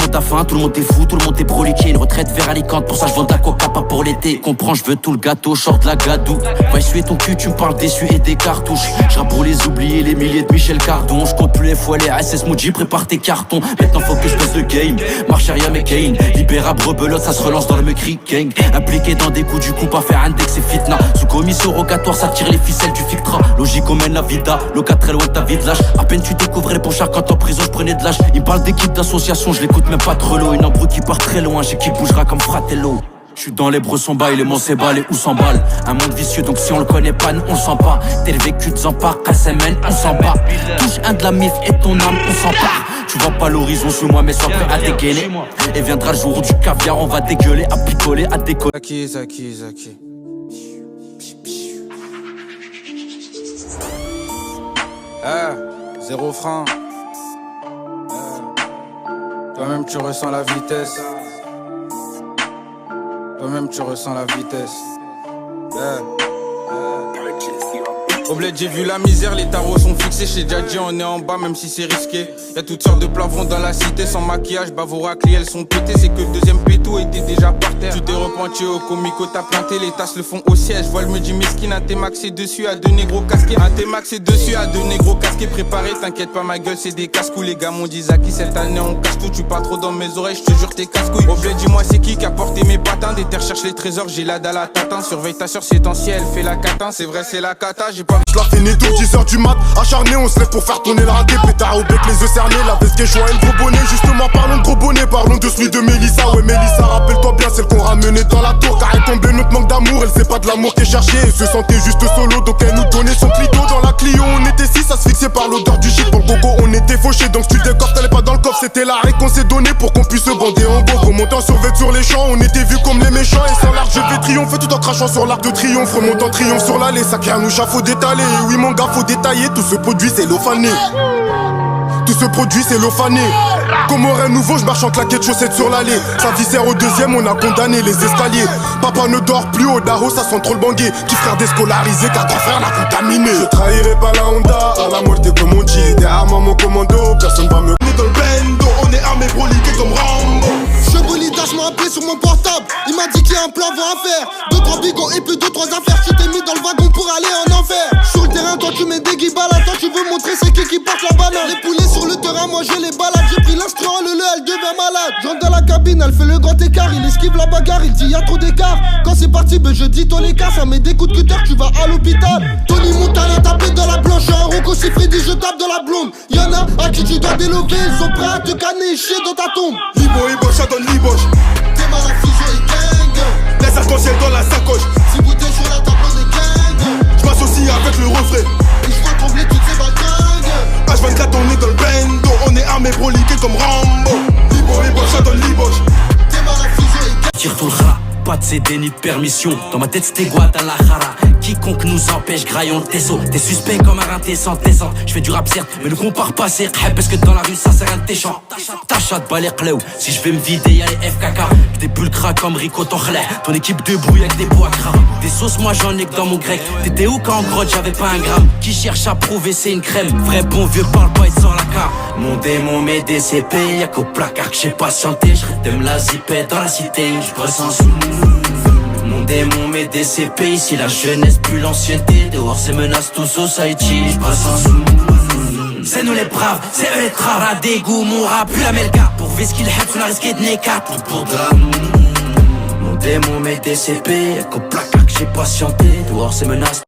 monde a faim, tout le monde est fou, tout le monde est broliqué. Une retraite vers Alicante, pour ça je vends de la coca pas pour l'été. Comprends, je veux tout le gâteau, short la gadou. Va essuyer ton cul, tu me parles d'essuie et des cartouches. J'rappe pour les oubliés, les milliers de Michel Cardon. J'compte plus les fois les SS Moody, prépare tes cartons. Maintenant faut que je baisse le game, marche arrière McCain. Libérable rebelote, ça se relance dans le Mecri gang. Impliqué dans des coups du coup, pas faire index et fitna. Sous commission rogatoire, ça tire les ficelles du fictra. Logique on mène la vida, loca très loin de ta vie de lâche. À peine tu découvrais pour chaque quand en prison, je prenais de l'âge. Il me parle d'équipe d'association, je l'écoute même pas trop l'eau. Une embrouille qui part très loin, j'ai qui bougera comme Fratello. J'suis dans les bressons bas, les monts bas, les où s'emballe. Un monde vicieux, donc si on le connaît pas, nous on le sent pas. T'es le vécu de Zampar, KSMN, on s'en bat. Touche un de la mif et ton âme, on s'en part. Tu vois pas l'horizon sous moi, mais sois prêt à dégainer. Et viendra le jour où du caviar, on va dégueuler, à picoler, à décoller. Zaki. Zéro frein. Toi-même tu ressens la vitesse. Toi-même tu ressens la vitesse. Au bled j'ai vu la misère, les tarots sont fixés. Chez Djadji on est en bas même si c'est risqué. Y'a toutes sortes de plafonds dans la cité. Sans maquillage, bah vos raclés elles sont pétées. C'est que le deuxième péto était déjà par terre. Tu t'es repenti au comico, t'as planté. Les tasses le font au siège. Vois le me dit mesquine, un t'es maxé dessus à deux négros casqués. Un t'es maxé dessus à deux négros casqués. Préparé, t'inquiète pas ma gueule c'est des casse-couilles. Les gars m'ont dit Zaki cette année on casse tout. Tu parles trop dans mes oreilles, je te jure t'es casse-couilles. Au bled dis-moi c'est qui a porté mes patins. Des terres cherche les trésors, j'ai la dalle à tatin. Surveille ta soeur c'est ancien, elle fait la catin. C'est vrai c'est la cata, j'ai pas. Je la finis tôt, 10h du mat, acharné, on se lève pour faire tourner le radé. Pétard au bec, les yeux cernés, la veste qui est joie et le gros bonnet. Justement, parlons de gros bonnet, parlons de celui de Mélissa. Ouais, Mélissa, rappelle-toi bien, celle qu'on ramenait dans la tour. Car elle tombait notre manque d'amour, elle sait pas de l'amour qu'elle cherchait. Elle se sentait juste solo, donc elle nous donnait son clito. Dans la Clio, on était six, ça se fixait par l'odeur du shit. Pour le gogo, on était fauchés, donc si tu décoffres, t'allais pas dans le coffre. C'était l'arrêt qu'on s'est donné pour qu'on puisse se bander en go. Remontant sur vêt sur les champs, on était vus comme les méchants. Et sans l'arc, je vais triompher tout en crachant sur l'arc de triomphe. Remontant triomphe sur l'allée, ça crée un nous faut détaler. Et oui, mon gars, faut détailler, tout ce produit c'est l'ophané. Tout ce produit c'est l'ophané. Comme aurait nouveau, je marche en claquettes chaussettes sur l'allée. Sa vie sert au deuxième, on a condamné les escaliers. Papa ne dort plus au Daro, ça sent trop le banguet. Petit frère déscolarisé, car ton frère l'a contaminé. Je trahirai pas la Honda, à la moitié comme on dit. Derrière moi mon commando, personne va me. On est dans le bendo, on est armé broliqué comme Rambo. Je bolidage m'a appelé sur mon portable. Il m'a dit qu'il y a un plan à faire. 2-3 bigots et puis 2-3 affaires. Tu t'es mis dans le wagon pour aller en enfer. Sur le terrain, toi tu mets des guibalas. Toi tu veux montrer c'est qui porte la banane. Les poulets sur le terrain, moi je les balade. J'ai pris l'instrument, elle devient malade. J'entre dans la cabine, elle fait le grand écart. Il esquive la bagarre, il dit y'a trop d'écart. Quand c'est parti, ben je dis ton écart. Ça met des coups de cutter, tu vas à l'hôpital. Tony Montana tapé dans la blanche. Un Rocco Siffredi, je tape dans la blonde. Y'en a à qui tu dois délover. Ils sont prêts à te canner et chier dans ta tombe. Libo, ça donne liboche. T'es mal à fusion et gang. Les arcs-en-ciel dans la sacoche. Si bouteille sur la table, on est gang. Je m'associe avec le refrain. Et je vois trembler toutes ces bagangues. H24 on est dans le bendo. On est armé broliqué comme Rambo. Libo, ça donne liboche. T'es mal à fusion et gang. Tire tout le rat, pas de CD ni de permission. Dans ma tête c'était Guadalajara. Quiconque nous empêche, graillons le tesso. T'es suspect comme un rinté sans descente. J'fais du rap certes, mais ne compare pas c'est rap. Parce que dans la rue ça sert à tes chants. Tacha de balai clé. Si je vais me vider y'a les FKK. Des bulles crack comme Rico Torlet. Ton équipe de brouille avec des bois gras. Des sauces moi j'en ai que dans mon grec. T'étais où quand en grotte j'avais pas un gramme. Qui cherche à prouver c'est une crème. Vrai bon vieux parle pas et sans la carte. Mon démon met des CP. Y'a qu'au placard que j'ai patienté. J'rythme la zipette dans la cité. J'ressens sous. Mon démon met des CP, ici la jeunesse plus l'ancienneté. Dehors c'est menace tout society, j'passe en sous. C'est nous les braves, c'est eux les traves. À dégoût, mon rap, plus la melka. Pour ver ce qu'il a, on a risqué de nécat. Tout pour de l'amour. Mon démon met des CP, qu'au placard que j'ai patienté. Dehors c'est menace.